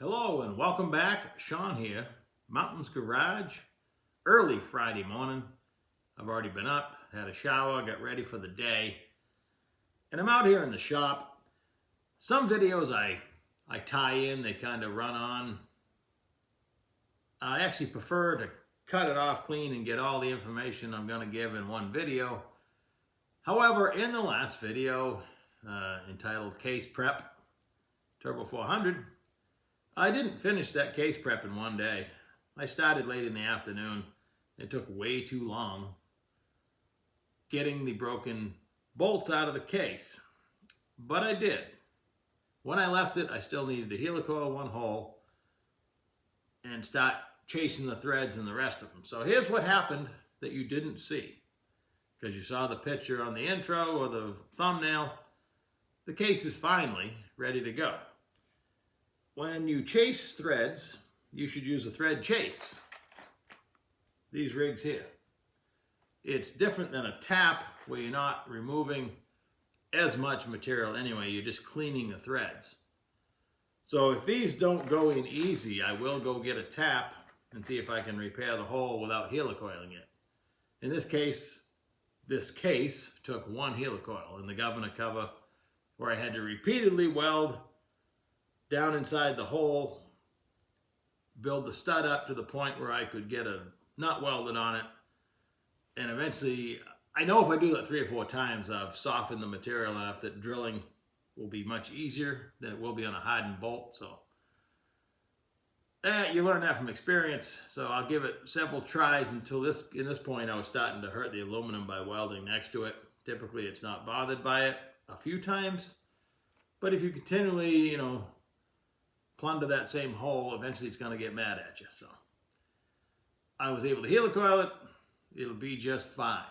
Hello and welcome back. Sean here, Mountains Garage. Early Friday morning. I've already been up, had a shower, got ready for the day. And I'm out here in the shop. Some videos I tie in, they kind of run on. I actually prefer to cut it off clean and get all the information I'm going to give in one video. However, in the last video, entitled Case Prep, Turbo 400, I didn't finish that case prep in one day. I started late in the afternoon. It took way too long getting the broken bolts out of the case. But I did. When I left it, I still needed to helicoil one hole and start chasing the threads and the rest of them. So here's what happened that you didn't see. Because you saw the picture on the intro or the thumbnail. The case is finally ready to go. When you chase threads, you should use a thread chase. These rigs here. It's different than a tap where you're not removing as much material anyway, you're just cleaning the threads. So if these don't go in easy, I will go get a tap and see if I can repair the hole without helicoiling it. In this case took one helicoil in the governor cover where I had to repeatedly weld down inside the hole, build the stud up to the point where I could get a nut welded on it, and eventually, I know if I do that 3 or 4 times, I've softened the material enough that drilling will be much easier than it will be on a hardened bolt. So you learn that from experience. So I'll give it several tries until in this point I was starting to hurt the aluminum by welding next to it. Typically it's not bothered by it a few times, but if you continually, plunder that same hole, eventually it's going to get mad at you. So I was able to helicoil it. It'll be just fine.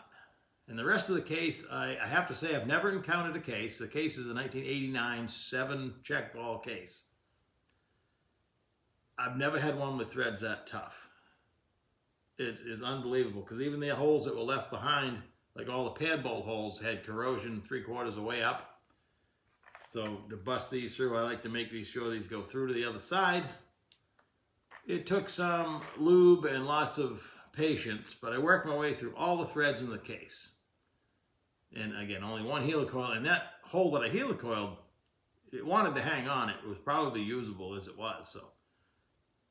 And the rest of the case, I have to say I've never encountered a case. The case is a 1989 7-check ball case. I've never had one with threads that tough. It is unbelievable because even the holes that were left behind, like all the pad bolt holes, had corrosion 3/4 of the way up. So to bust these through, I like to make sure these go through to the other side. It took some lube and lots of patience, but I worked my way through all the threads in the case. And again, only one helicoil, and that hole that I helicoiled, it wanted to hang on. It was probably usable as it was. So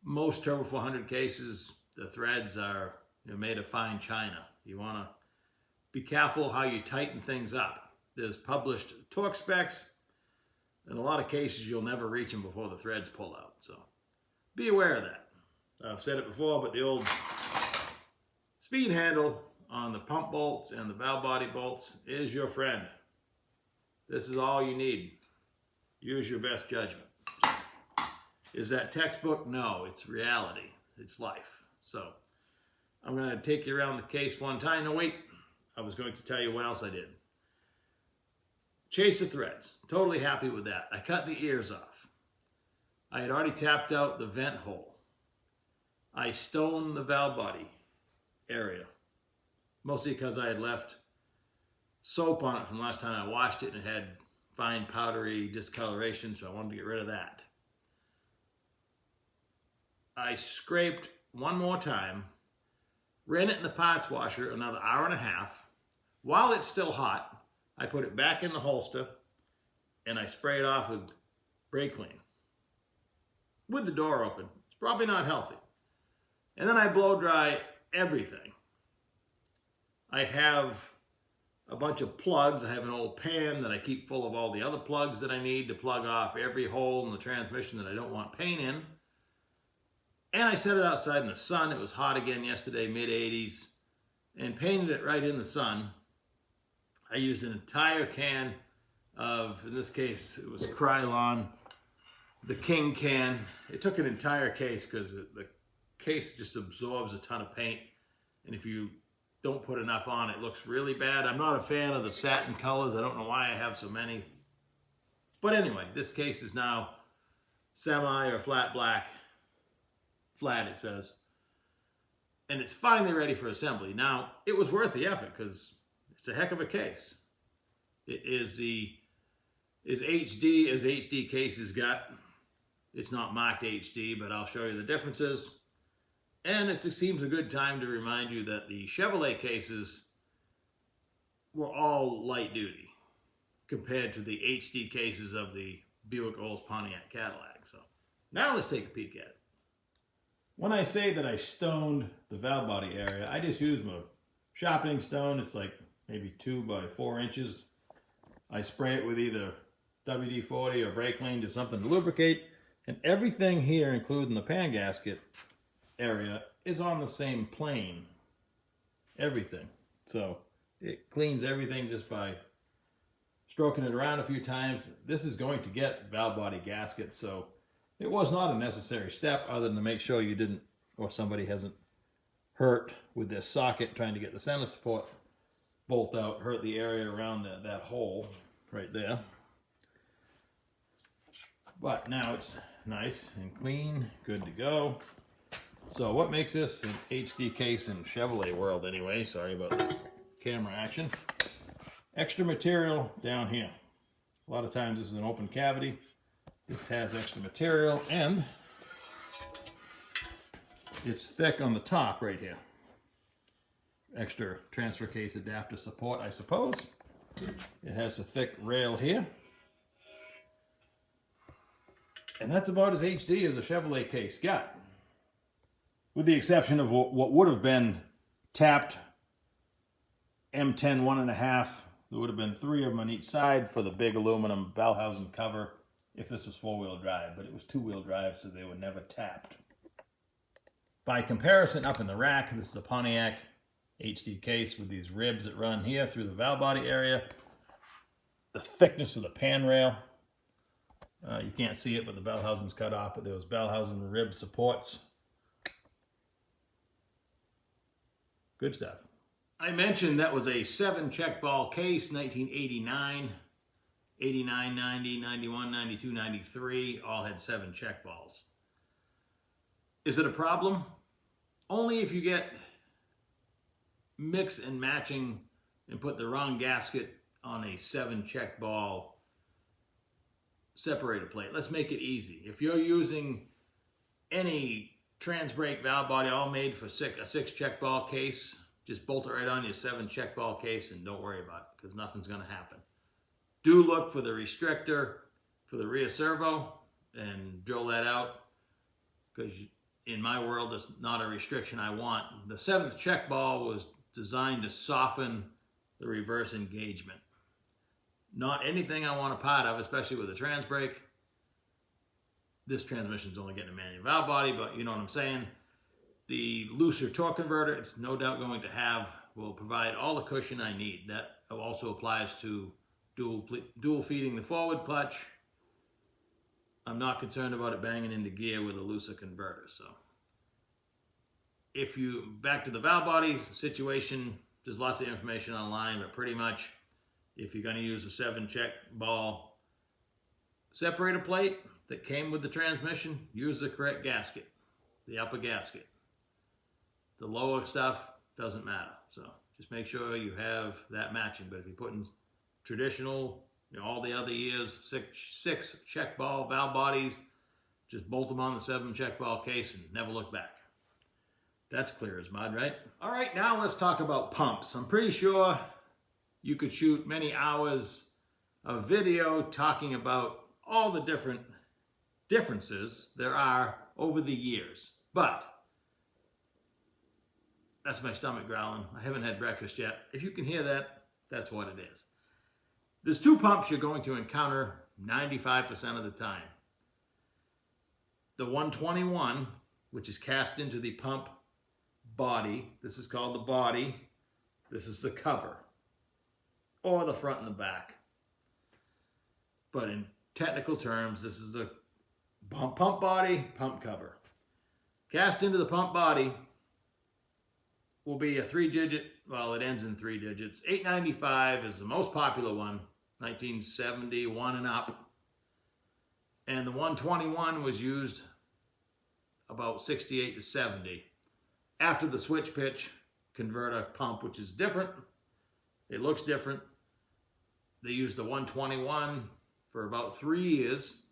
most Turbo 400 cases, the threads are made of fine china. You want to be careful how you tighten things up. There's published torque specs. In a lot of cases, you'll never reach them before the threads pull out. So be aware of that. I've said it before, but the old speed handle on the pump bolts and the valve body bolts is your friend. This is all you need. Use your best judgment. Is that textbook? No, it's reality. It's life. So I'm going to take you around the case one time. No, wait. I was going to tell you what else I did. Chase the threads. Totally happy with that. I cut the ears off. I had already tapped out the vent hole. I stoned the valve body area. Mostly because I had left soap on it from last time I washed it and it had fine powdery discoloration, so I wanted to get rid of that. I scraped one more time, ran it in the parts washer another 1.5 hours. While it's still hot, I put it back in the holster and I spray it off with brake clean with the door open. It's probably not healthy. And then I blow dry everything. I have a bunch of plugs. I have an old pan that I keep full of all the other plugs that I need to plug off every hole in the transmission that I don't want paint in. And I set it outside in the sun. It was hot again yesterday, mid-80s, and painted it right in the sun. I used an entire can of, in this case, it was Krylon, the King can. It took an entire case because the case just absorbs a ton of paint. And if you don't put enough on, it looks really bad. I'm not a fan of the satin colors. I don't know why I have so many. But anyway, this case is now semi or flat black. Flat, it says. And it's finally ready for assembly. Now, it was worth the effort because it's a heck of a case. It is as HD as HD cases got. It's not marked HD, but I'll show you the differences. And it seems a good time to remind you that the Chevrolet cases were all light duty compared to the HD cases of the Buick, Olds, Pontiac, Cadillac. So now let's take a peek at it. When I say that I stoned the valve body area, I just used my sharpening stone. It's like maybe 2 by 4 inches. I spray it with either WD-40 or brake clean, just something to lubricate. And everything here, including the pan gasket area, is on the same plane. Everything. So it cleans everything just by stroking it around a few times. This is going to get valve body gaskets, so it was not a necessary step other than to make sure you didn't, or somebody hasn't hurt with this socket trying to get the center support bolt out, hurt the area around that hole right there. But now it's nice and clean, good to go. So what makes this an HD case in Chevrolet world anyway, sorry about the camera action, extra material down here. A lot of times this is an open cavity. This has extra material and it's thick on the top right here. Extra transfer case adapter support, I suppose. It has a thick rail here. And that's about as HD as a Chevrolet case got. With the exception of what would have been tapped M10 1.5. There would have been 3 of them on each side for the big aluminum Bellhausen cover if this was 4-wheel drive, but it was 2-wheel drive, so they were never tapped. By comparison, up in the rack, this is a Pontiac HD case with these ribs that run here through the valve body area. The thickness of the pan rail. You can't see it, but the Bellhausen's cut off, but there was Bellhausen rib supports. Good stuff. I mentioned that was a 7 check ball case, 1989, 89, 90, 91, 92, 93, all had 7 check balls. Is it a problem? Only if you get mix and matching and put the wrong gasket on a 7 check ball separator plate. Let's make it easy. If you're using any trans brake valve body all made for a 6 check ball case, just bolt it right on your 7 check ball case and don't worry about it because nothing's going to happen. Do look for the restrictor for the rear servo and drill that out because in my world it's not a restriction I want. The 7th check ball was designed to soften the reverse engagement. Not anything I want a part of, especially with a trans brake. This transmission's only getting a manual valve body, but you know what I'm saying. The looser torque converter, it's no doubt going to have, will provide all the cushion I need. That also applies to dual feeding the forward clutch. I'm not concerned about it banging into gear with a looser converter. So if you, back to the valve body situation, there's lots of information online, but pretty much if you're going to use a 7 check ball separator plate that came with the transmission, use the correct gasket, the upper gasket. The lower stuff doesn't matter. So just make sure you have that matching. But if you're putting traditional, all the other years, 6 check ball valve bodies, just bolt them on the 7 check ball case and never look back. That's clear as mud, right? All right, now let's talk about pumps. I'm pretty sure you could shoot many hours of video talking about all the differences there are over the years. But that's my stomach growling. I haven't had breakfast yet. If you can hear that, that's what it is. There's 2 pumps you're going to encounter 95% of the time. The 121, which is cast into the pump body. This is called the body. This is the cover, or the front and the back. But in technical terms, this is a pump body, pump cover. Cast into the pump body will be a 3-digit, well, it ends in 3 digits. 895 is the most popular one, 1971 and up. And the 121 was used about 68 to 70. After the switch pitch converter pump, which is different, it looks different. They used the 121 for about 3 years.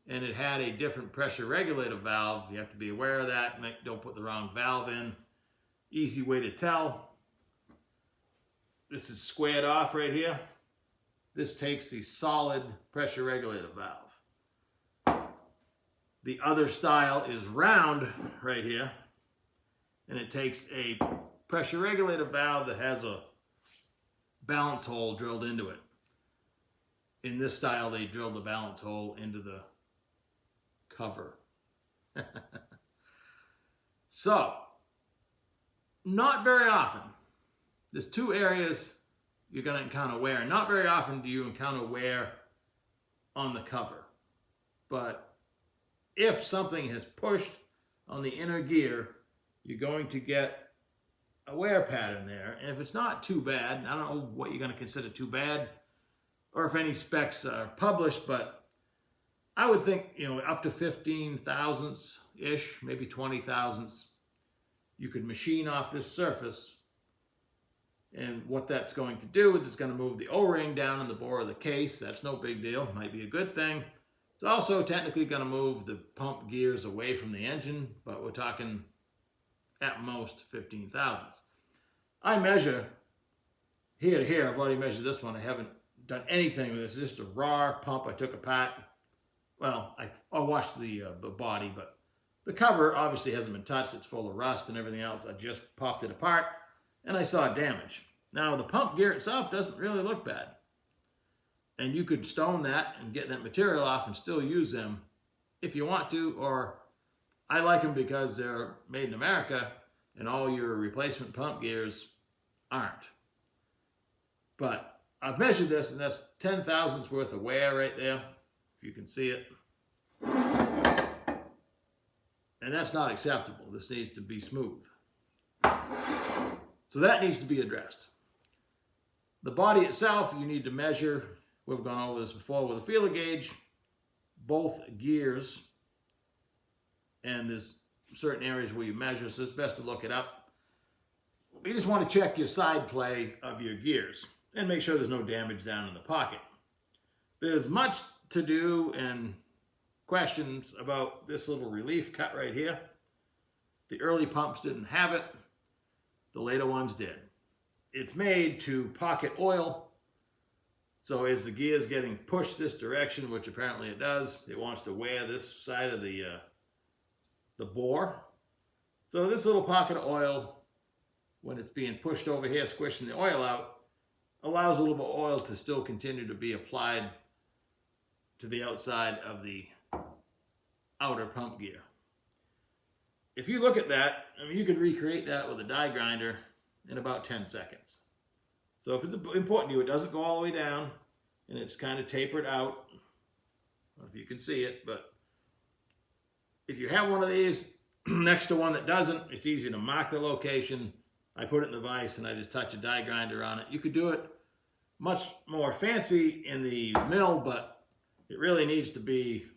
and it had a different pressure regulator valve. You have to be aware of that. Don't put the wrong valve in. Easy way to tell. This is squared off right here. This takes the solid pressure regulator valve. The other style is round right here, and it takes a pressure regulator valve that has a balance hole drilled into it. In this style, they drilled the balance hole into the cover. So, not very often. There's two areas you're going to encounter wear. Not very often do you encounter wear on the cover. But if something has pushed on the inner gear, you're going to get a wear pattern there. And if it's not too bad, I don't know what you're going to consider too bad, or if any specs are published, but I would think, up to 15 thousandths-ish, maybe 20 thousandths, you could machine off this surface. And what that's going to do is it's going to move the O-ring down in the bore of the case. That's no big deal. Might be a good thing. It's also technically going to move the pump gears away from the engine, but we're talking at most 15 thousandths. I measure here to here. I've already measured this one. I haven't done anything with this. It's just a raw pump I took apart. Well, I washed the body, but the cover obviously hasn't been touched. It's full of rust and everything else. I just popped it apart, and I saw damage. Now, the pump gear itself doesn't really look bad. And you could stone that and get that material off and still use them if you want to, or I like them because they're made in America and all your replacement pump gears aren't. But I've measured this, and that's 10 thousandths worth of wear right there, if you can see it. And that's not acceptable. This needs to be smooth. So that needs to be addressed. The body itself, you need to measure. We've gone over this before with a feeler gauge, both gears, and there's certain areas where you measure, so it's best to look it up. You just want to check your side play of your gears and make sure there's no damage down in the pocket. There's much to do and questions about this little relief cut right here. The early pumps didn't have it. The later ones did. It's made to pocket oil. So as the gear is getting pushed this direction, which apparently it does, it wants to wear this side of the bore. So this little pocket of oil, when it's being pushed over here, squishing the oil out, allows a little bit of oil to still continue to be applied to the outside of the outer pump gear. If you look at that, you could recreate that with a die grinder in about 10 seconds. So if it's important to you, it doesn't go all the way down, and it's kind of tapered out. I don't know if you can see it, but if you have one of these next to one that doesn't, it's easy to mark the location. I put it in the vise, and I just touch a die grinder on it. You could do it much more fancy in the mill, but it really needs to be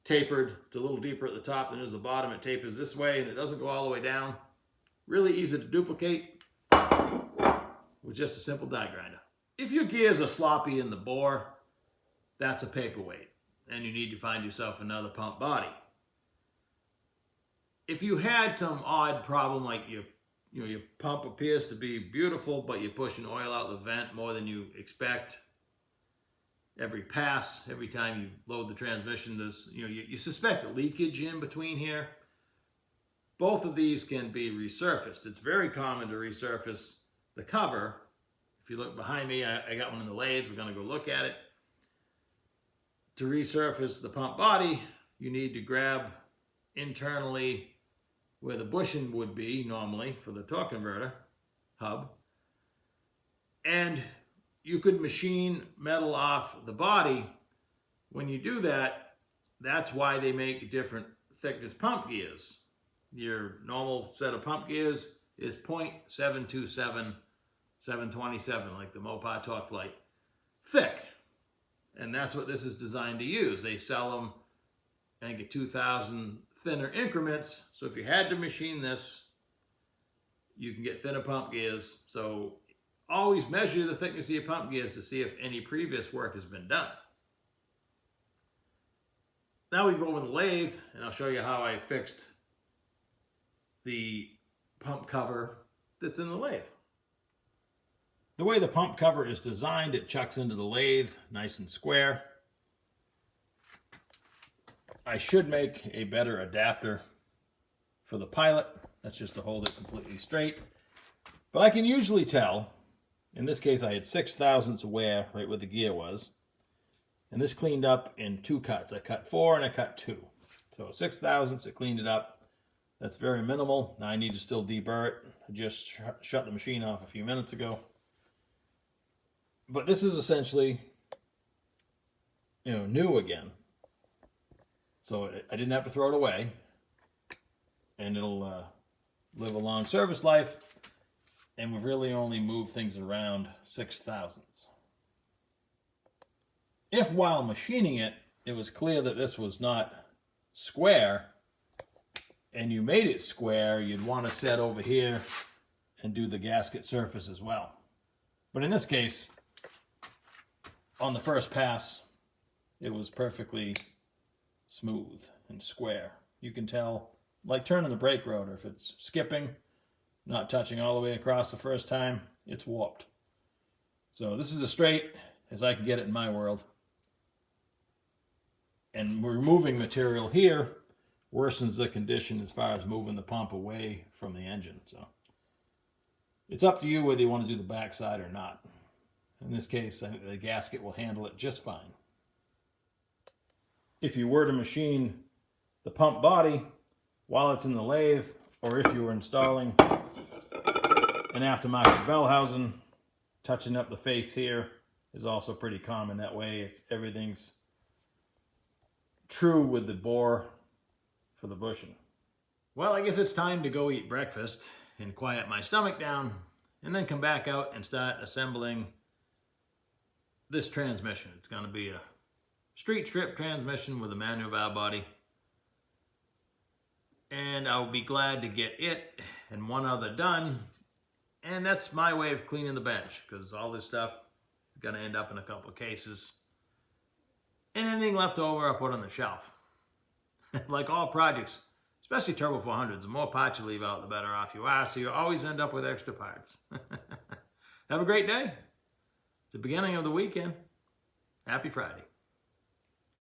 tapered. It's a little deeper at the top than it is the bottom. It tapers this way, and it doesn't go all the way down. Really easy to duplicate with just a simple die grinder. If your gears are sloppy in the bore, that's a paperweight, and you need to find yourself another pump body. If you had some odd problem, like your pump appears to be beautiful, but you're pushing oil out the vent more than you expect every pass, every time you load the transmission, you suspect a leakage in between here. Both of these can be resurfaced. It's very common to resurface the cover. If you look behind me, I got one in the lathe. We're going to go look at it. To resurface the pump body, you need to grab internally where the bushing would be normally for the torque converter hub. And you could machine metal off the body. When you do that, that's why they make different thickness pump gears. Your normal set of pump gears is 0.727, 727, like the Mopar Torque Flight, thick. And that's what this is designed to use. They sell them, I think, at 2,000 thinner increments. So if you had to machine this, you can get thinner pump gears. So always measure the thickness of your pump gears to see if any previous work has been done. Now we go in the lathe, and I'll show you how I fixed the pump cover that's in the lathe. The way the pump cover is designed, it chucks into the lathe nice and square. I should make a better adapter for the pilot. That's just to hold it completely straight. But I can usually tell. In this case, I had 6/1000 of wear right where the gear was. And this cleaned up in 2 cuts. I cut 4 and I cut 2. So 6/1000, it cleaned it up. That's very minimal. Now I need to still deburr it. I just shut the machine off a few minutes ago. But this is essentially, new again. So I didn't have to throw it away. And it'll live a long service life. And we've really only moved things around 6/1000. If while machining it, it was clear that this was not square, and you made it square, you'd want to set over here and do the gasket surface as well. But in this case, on the first pass, it was perfectly smooth and square. You can tell, like turning the brake rotor, if it's skipping, not touching all the way across the first time, it's warped. So this is as straight as I can get it in my world. And removing material here worsens the condition as far as moving the pump away from the engine. So it's up to you whether you want to do the backside or not. In this case, I think the gasket will handle it just fine. If you were to machine the pump body while it's in the lathe, or if you were installing an aftermarket bell housing, touching up the face here is also pretty common. That way everything's true with the bore for the bushing. Well, I guess it's time to go eat breakfast and quiet my stomach down, and then come back out and start assembling this transmission. It's going to be a street strip transmission with a manual valve body, and I'll be glad to get it and one other done. And that's my way of cleaning the bench, because all this stuff is going to end up in a couple of cases. And anything left over, I'll put on the shelf. Like all projects, especially Turbo 400s, the more parts you leave out, the better off you are. So you always end up with extra parts. Have a great day. It's the beginning of the weekend. Happy Friday.